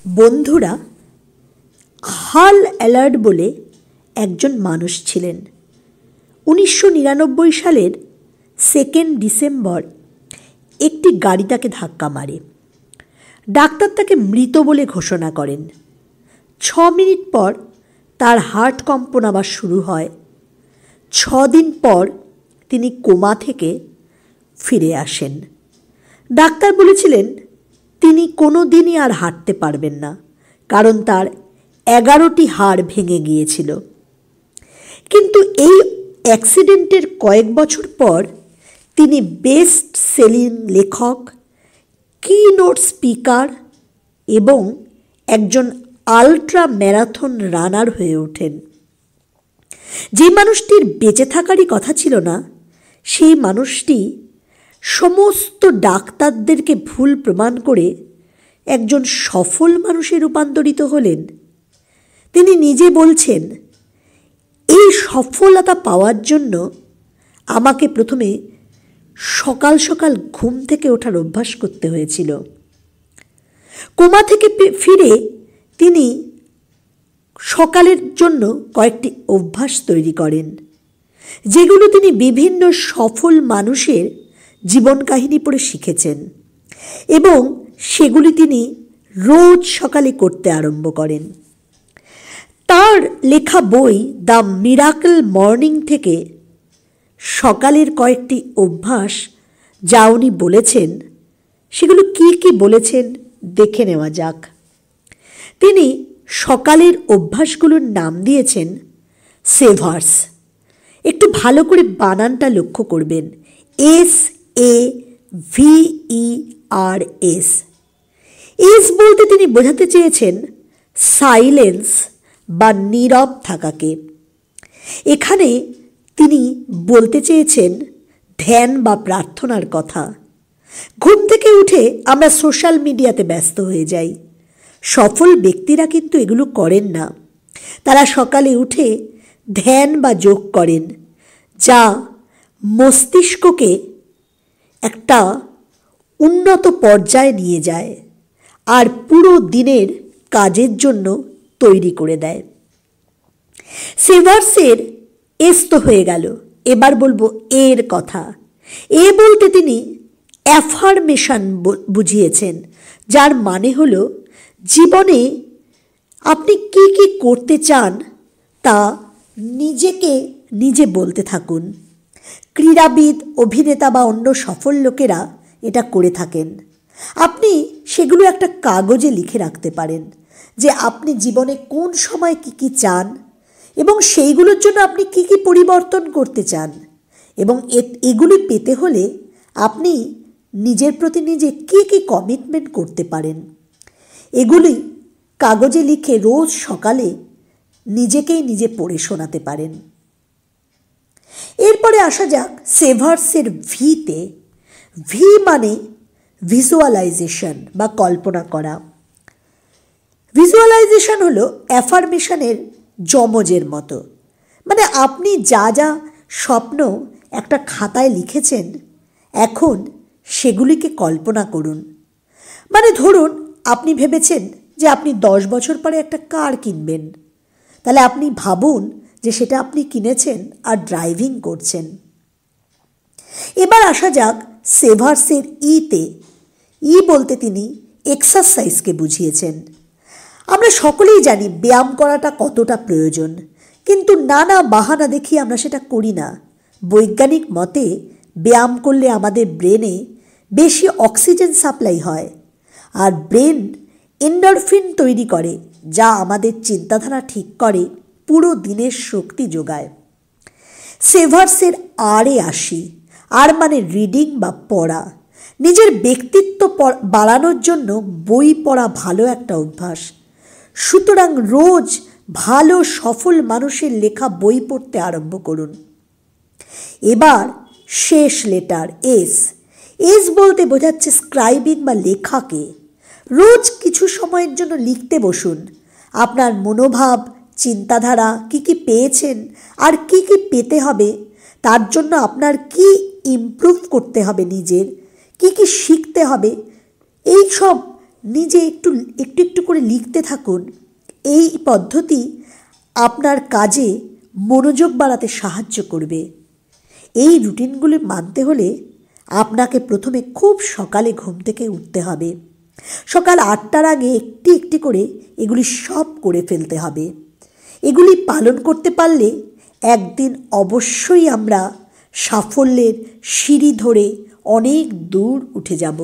বন্ধুরা, হাল অ্যালার্ট বলে একজন মানুষ ছিলেন। 1999 সালের 2 ডিসেম্বর একটি গাড়ি তাকে ধাক্কা মারে। ডাক্তার তাকে মৃত বলে ঘোষণা করেন। 6 মিনিট পর তার হার্ট কম্পন আবার শুরু হয়। 6 দিন পর তিনি কোমা থেকে ফিরে আসেন। ডাক্তার বলেছিলেন তিনি কোনো দিনই আর হাঁটতে পারবেন না, কারণ তার 11টি হাড় ভেঙে গিয়েছিল। কিন্তু এই অ্যাক্সিডেন্টের কয়েক বছর পর তিনি বেস্ট সেলিং লেখক, কিনোট স্পিকার এবং একজন আল্ট্রা ম্যারাথন রানার হয়ে ওঠেন। যে মানুষটির বেঁচে থাকারই কথা ছিল না, সেই মানুষটি সমস্ত ডাক্তারদেরকে ভুল প্রমাণ করে একজন সফল মানুষে রূপান্তরিত হলেন। তিনি নিজে বলছেন, এই সফলতা পাওয়ার জন্য আমাকে প্রথমে সকাল সকাল ঘুম থেকে ওঠার অভ্যাস করতে হয়েছিল। কোমা থেকে ফিরে তিনি সকালের জন্য কয়েকটি অভ্যাস তৈরি করেন, যেগুলো তিনি বিভিন্ন সফল মানুষের জীবন কাহিনী পড়ে শিখেছেন এবং সেগুলি তিনি রোজ সকালে করতে আরম্ভ করেন। তার লেখা বই দ্য মিরাকল মর্নিং থেকে সকালের কয়েকটি অভ্যাস যা উনি বলেছেন, সেগুলো কি কি বলেছেন দেখে নেওয়া যাক। তিনি সকালের অভ্যাসগুলোর নাম দিয়েছেন সেভার্স। একটু ভালো করে বানানটা লক্ষ্য করবেন, SAVERS। এস বলতে তিনি বোঝাতে চেয়েছেন সাইলেন্স বা নীরব থাকাকে। এখানে তিনি বলতে চেয়েছেন ধ্যান বা প্রার্থনার কথা। ঘুম থেকে উঠে আমরা সোশ্যাল মিডিয়াতে ব্যস্ত হয়ে যাই। সফল ব্যক্তিরা কিন্তু এগুলো করেন না। তারা সকালে উঠে ধ্যান বা যোগ করেন, যা মস্তিষ্ককে একটা উন্নত পর্যায়ে নিয়ে যায় আর পুরো দিনের কাজের জন্য তৈরি করে দেয়। সেভার্সের এস তো হয়ে গেল, এবার বলবো এর কথা। এ বলতে তিনি অ্যাফার্মেশন বুঝিয়েছেন, যার মানে হলো জীবনে আপনি কি কি করতে চান তা নিজেকে নিজে বলতে থাকুন। ক্রীড়াবিদ, অভিনেতা বা অন্য সফল লোকেরা এটা করে থাকেন। আপনি সেগুলো একটা কাগজে লিখে রাখতে পারেন যে আপনি জীবনে কোন সময় কি কি চান এবং সেইগুলোর জন্য আপনি কি কি পরিবর্তন করতে চান, এবং এগুলি পেতে হলে আপনি নিজের প্রতি নিজে কি কি কমিটমেন্ট করতে পারেন। এগুলি কাগজে লিখে রোজ সকালে নিজেকেই নিজে পড়ে শোনাতে পারেন। এরপরে আসা যাক সেভার্সের ভিতে। ভি মানে ভিজুয়ালাইজেশন বা কল্পনা করা। ভিজুয়ালাইজেশন হলো অ্যাফার্মেশনের যমজের মতো। মানে আপনি যা যা স্বপ্ন একটা খাতায় লিখেছেন, এখন সেগুলিকে কল্পনা করুন। মানে ধরুন আপনি ভেবেছেন যে আপনি 10 বছর পরে একটা কার কিনবেন, তাহলে আপনি ভাবুন যে সেটা আপনি কিনেছেন আর ড্রাইভিং করছেন। এবার আসা যাক সেভার্সের ইতে। ই বলতে তিনি এক্সারসাইজকে বুঝিয়েছেন। আমরা সকলেই জানি ব্যায়াম করাটা কতটা প্রয়োজন, কিন্তু নানা বাহানা দেখিয়ে আমরা সেটা করি না। বৈজ্ঞানিক মতে ব্যায়াম করলে আমাদের ব্রেনে বেশি অক্সিজেন সাপ্লাই হয় আর ব্রেন এন্ডরফিন তৈরি করে, যা আমাদের চিন্তাধারা ঠিক করে, পুরো দিনের শক্তি যোগায়। সেভার্সের আরে আসি। আর মানে রিডিং বা পড়া। নিজের ব্যক্তিত্ব বাড়ানোর জন্য বই পড়া ভালো একটা অভ্যাস। সুতরাং রোজ ভালো সফল মানুষের লেখা বই পড়তে আরম্ভ করুন। এবার শেষ লেটার এস। এস বলতে বোঝাচ্ছে স্ক্রাইবিং বা লেখাকে। রোজ কিছু সময়ের জন্য লিখতে বসুন। আপনার মনোভাব, চিন্তাধারা, কি কি পেয়েছেন আর কি কি পেতে হবে, তার জন্য আপনার কি ইমপ্রুভ করতে হবে, নিজের কি কি শিখতে হবে, এই সব নিজে একটু একটু করে লিখতে থাকুন। এই পদ্ধতি আপনার কাজে মনোযোগ বাড়াতে সাহায্য করবে। এই রুটিনগুলি মানতে হলে আপনাকে প্রথমে খুব সকালে ঘুম থেকে উঠতে হবে। সকাল 8টার আগে একটি একটি করে এগুলি সব করে ফেলতে হবে। এগুলি পালন করতে পারলে একদিন অবশ্যই আমরা সাফল্যের সিঁড়ি ধরে অনেক দূর উঠে যাব।